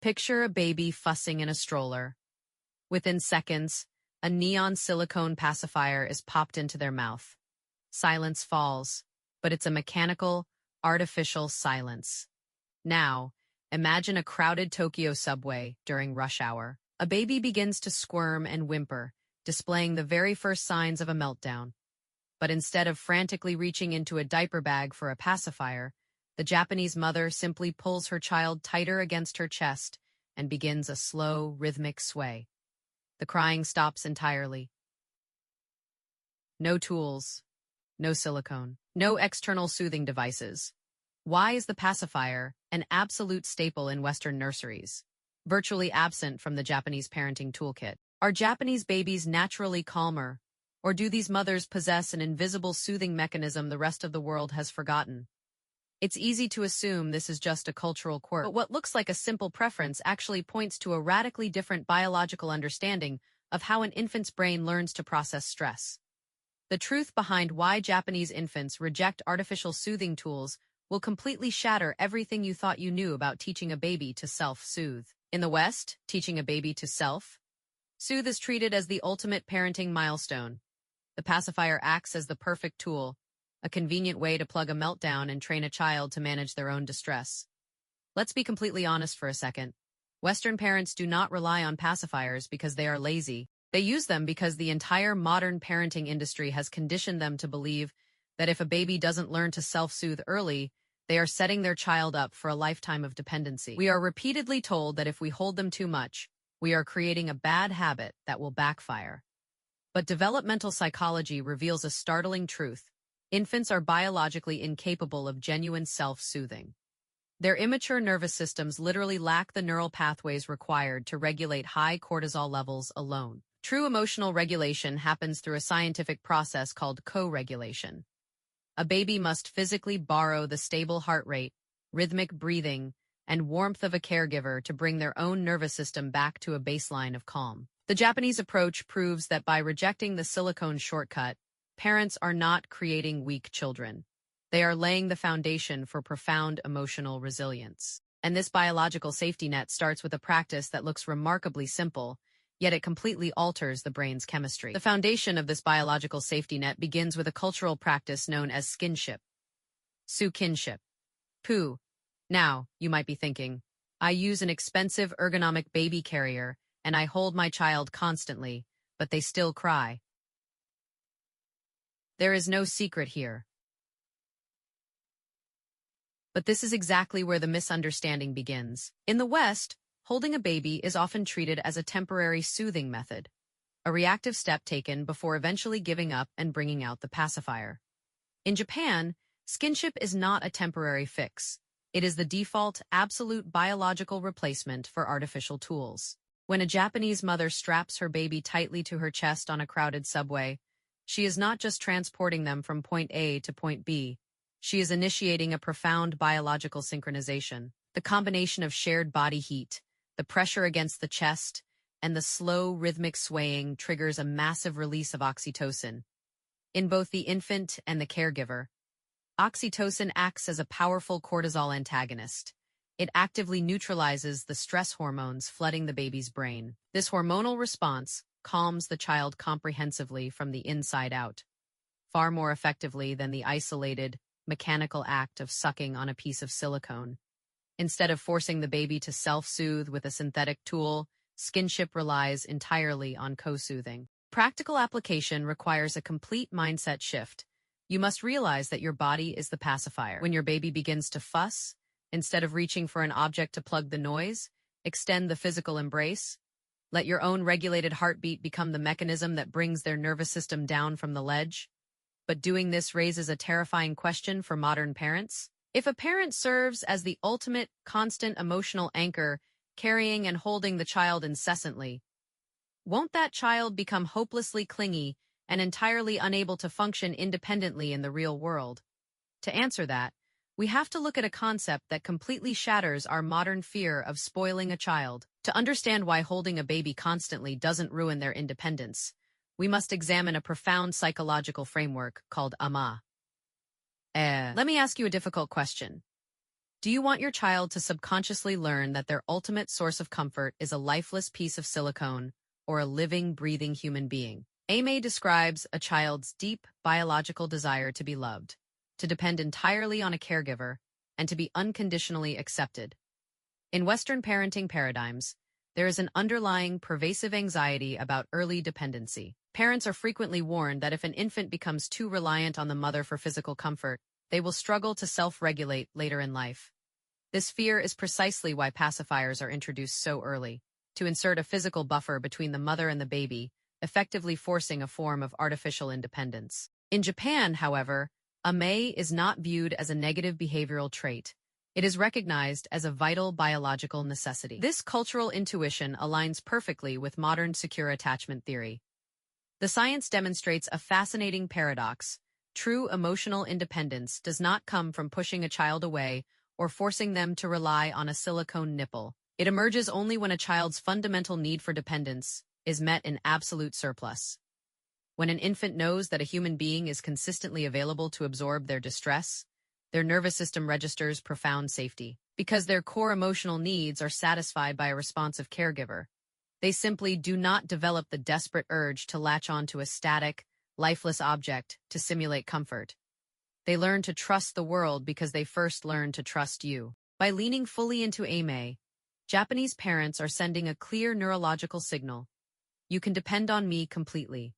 Picture a baby fussing in a stroller. Within seconds, a neon silicone pacifier is popped into their mouth. Silence falls, but it's a mechanical, artificial silence. Now, imagine a crowded Tokyo subway during rush hour. A baby begins to squirm and whimper, displaying the very first signs of a meltdown. But instead of frantically reaching into a diaper bag for a pacifier, the Japanese mother simply pulls her child tighter against her chest and begins a slow, rhythmic sway. The crying stops entirely. No tools, no silicone, no external soothing devices. Why is the pacifier an absolute staple in Western nurseries, virtually absent from the Japanese parenting toolkit? Are Japanese babies naturally calmer, or do these mothers possess an invisible soothing mechanism the rest of the world has forgotten? It's easy to assume this is just a cultural quirk, but what looks like a simple preference actually points to a radically different biological understanding of how an infant's brain learns to process stress. The truth behind why Japanese infants reject artificial soothing tools will completely shatter everything you thought you knew about teaching a baby to self-soothe. In the West, teaching a baby to self-soothe is treated as the ultimate parenting milestone. The pacifier acts as the perfect tool, a convenient way to plug a meltdown and train a child to manage their own distress. Let's be completely honest for a second. Western parents do not rely on pacifiers because they are lazy. They use them because the entire modern parenting industry has conditioned them to believe that if a baby doesn't learn to self-soothe early, they are setting their child up for a lifetime of dependency. We are repeatedly told that if we hold them too much, we are creating a bad habit that will backfire. But developmental psychology reveals a startling truth. Infants are biologically incapable of genuine self-soothing. Their immature nervous systems literally lack the neural pathways required to regulate high cortisol levels alone. True emotional regulation happens through a scientific process called co-regulation. A baby must physically borrow the stable heart rate, rhythmic breathing, and warmth of a caregiver to bring their own nervous system back to a baseline of calm. The Japanese approach proves that by rejecting the silicone shortcut, parents are not creating weak children. They are laying the foundation for profound emotional resilience. And this biological safety net starts with a practice that looks remarkably simple, yet it completely alters the brain's chemistry. The foundation of this biological safety net begins with a cultural practice known as skinship. Skinship. Pooh. Now, you might be thinking, I use an expensive ergonomic baby carrier, and I hold my child constantly, but they still cry. There is no secret here. But this is exactly where the misunderstanding begins. In the West, holding a baby is often treated as a temporary soothing method, a reactive step taken before eventually giving up and bringing out the pacifier. In Japan, skinship is not a temporary fix. It is the default, absolute biological replacement for artificial tools. When a Japanese mother straps her baby tightly to her chest on a crowded subway, she is not just transporting them from point A to point B. She is initiating a profound biological synchronization. The combination of shared body heat, the pressure against the chest, and the slow, rhythmic swaying triggers a massive release of oxytocin. In both the infant and the caregiver, oxytocin acts as a powerful cortisol antagonist. It actively neutralizes the stress hormones flooding the baby's brain. This hormonal response calms the child comprehensively from the inside out, far more effectively than the isolated, mechanical act of sucking on a piece of silicone. Instead of forcing the baby to self-soothe with a synthetic tool, skinship relies entirely on co-soothing. Practical application requires a complete mindset shift. You must realize that your body is the pacifier. When your baby begins to fuss, instead of reaching for an object to plug the noise, extend the physical embrace. Let your own regulated heartbeat become the mechanism that brings their nervous system down from the ledge. But doing this raises a terrifying question for modern parents. If a parent serves as the ultimate, constant emotional anchor, carrying and holding the child incessantly, won't that child become hopelessly clingy and entirely unable to function independently in the real world? To answer that, we have to look at a concept that completely shatters our modern fear of spoiling a child. To understand why holding a baby constantly doesn't ruin their independence, we must examine a profound psychological framework called Amae. Let me ask you a difficult question. Do you want your child to subconsciously learn that their ultimate source of comfort is a lifeless piece of silicone or a living, breathing human being? Amae describes a child's deep biological desire to be loved, to depend entirely on a caregiver, and to be unconditionally accepted. In Western parenting paradigms, there is an underlying pervasive anxiety about early dependency. Parents are frequently warned that if an infant becomes too reliant on the mother for physical comfort, they will struggle to self-regulate later in life. This fear is precisely why pacifiers are introduced so early, to insert a physical buffer between the mother and the baby, effectively forcing a form of artificial independence. In Japan, however, Amae is not viewed as a negative behavioral trait. It is recognized as a vital biological necessity. This cultural intuition aligns perfectly with modern secure attachment theory. The science demonstrates a fascinating paradox. True emotional independence does not come from pushing a child away or forcing them to rely on a silicone nipple. It emerges only when a child's fundamental need for dependence is met in absolute surplus. When an infant knows that a human being is consistently available to absorb their distress, their nervous system registers profound safety. Because their core emotional needs are satisfied by a responsive caregiver, they simply do not develop the desperate urge to latch onto a static, lifeless object to simulate comfort. They learn to trust the world because they first learn to trust you. By leaning fully into Amae, Japanese parents are sending a clear neurological signal. You can depend on me completely.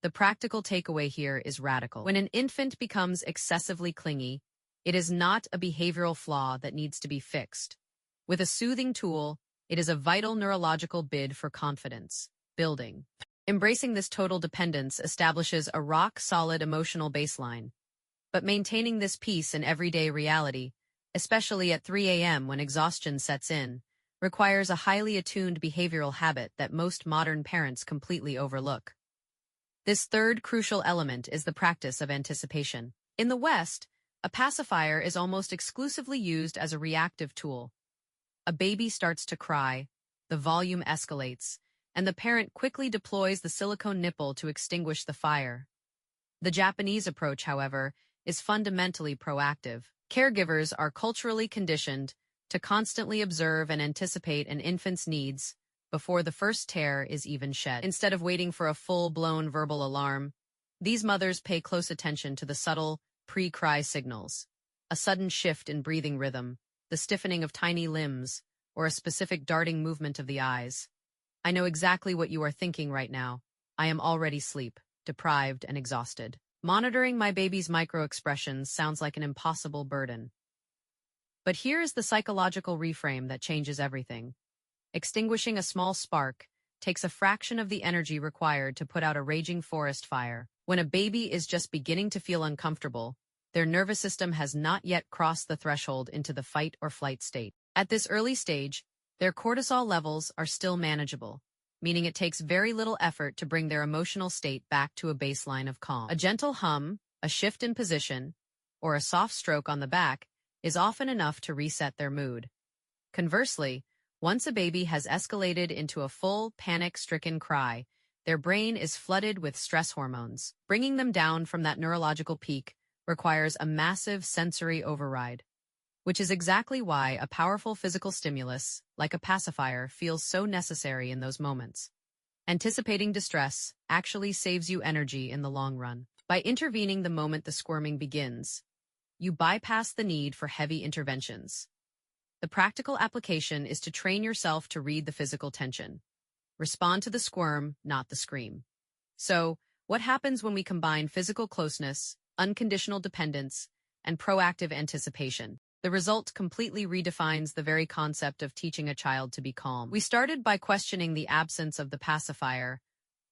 The practical takeaway here is radical. When an infant becomes excessively clingy, it is not a behavioral flaw that needs to be fixed. With a soothing tool, it is a vital neurological bid for confidence building. Embracing this total dependence establishes a rock-solid emotional baseline. But maintaining this peace in everyday reality, especially at 3 a.m. when exhaustion sets in, requires a highly attuned behavioral habit that most modern parents completely overlook. This third crucial element is the practice of anticipation. In the West, a pacifier is almost exclusively used as a reactive tool. A baby starts to cry, the volume escalates, and the parent quickly deploys the silicone nipple to extinguish the fire. The Japanese approach, however, is fundamentally proactive. Caregivers are culturally conditioned to constantly observe and anticipate an infant's needs before the first tear is even shed. Instead of waiting for a full-blown verbal alarm, these mothers pay close attention to the subtle pre-cry signals, a sudden shift in breathing rhythm, the stiffening of tiny limbs, or a specific darting movement of the eyes. I know exactly what you are thinking right now. I am already sleep, deprived and exhausted. Monitoring my baby's micro-expressions sounds like an impossible burden. But here is the psychological reframe that changes everything. Extinguishing a small spark takes a fraction of the energy required to put out a raging forest fire. When a baby is just beginning to feel uncomfortable, their nervous system has not yet crossed the threshold into the fight or flight state. At this early stage, their cortisol levels are still manageable, meaning it takes very little effort to bring their emotional state back to a baseline of calm. A gentle hum, a shift in position, or a soft stroke on the back is often enough to reset their mood. Conversely, once a baby has escalated into a full, panic-stricken cry, their brain is flooded with stress hormones. Bringing them down from that neurological peak requires a massive sensory override, which is exactly why a powerful physical stimulus, like a pacifier, feels so necessary in those moments. Anticipating distress actually saves you energy in the long run. By intervening the moment the squirming begins, you bypass the need for heavy interventions. The practical application is to train yourself to read the physical tension. Respond to the squirm, not the scream. So, what happens when we combine physical closeness, unconditional dependence, and proactive anticipation? The result completely redefines the very concept of teaching a child to be calm. We started by questioning the absence of the pacifier,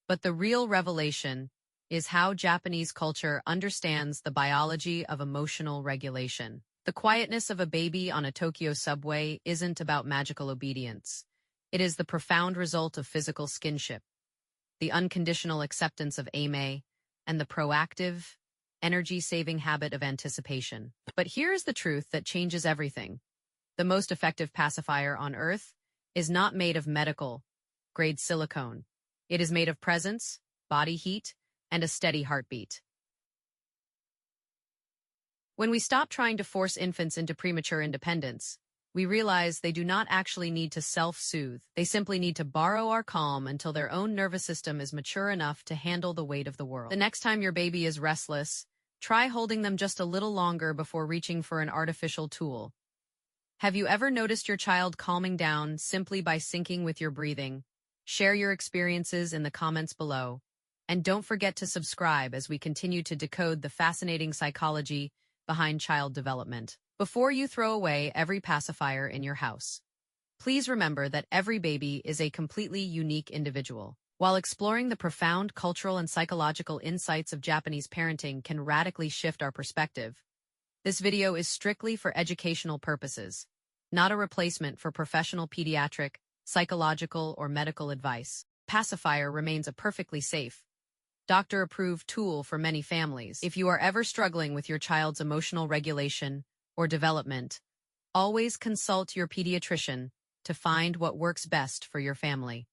but the real revelation is how Japanese culture understands the biology of emotional regulation. The quietness of a baby on a Tokyo subway isn't about magical obedience. It is the profound result of physical skinship, the unconditional acceptance of Amae, and the proactive, energy-saving habit of anticipation. But here's the truth that changes everything. The most effective pacifier on Earth is not made of medical-grade silicone. It is made of presence, body heat, and a steady heartbeat. When we stop trying to force infants into premature independence, we realize they do not actually need to self-soothe. They simply need to borrow our calm until their own nervous system is mature enough to handle the weight of the world. The next time your baby is restless, try holding them just a little longer before reaching for an artificial tool. Have you ever noticed your child calming down simply by syncing with your breathing? Share your experiences in the comments below. And don't forget to subscribe as we continue to decode the fascinating psychology behind child development. Before you throw away every pacifier in your house, please remember that every baby is a completely unique individual. While exploring the profound cultural and psychological insights of Japanese parenting can radically shift our perspective, this video is strictly for educational purposes, not a replacement for professional pediatric, psychological, or medical advice. Pacifier remains a perfectly safe, doctor-approved tool for many families. If you are ever struggling with your child's emotional regulation or development, always consult your pediatrician to find what works best for your family.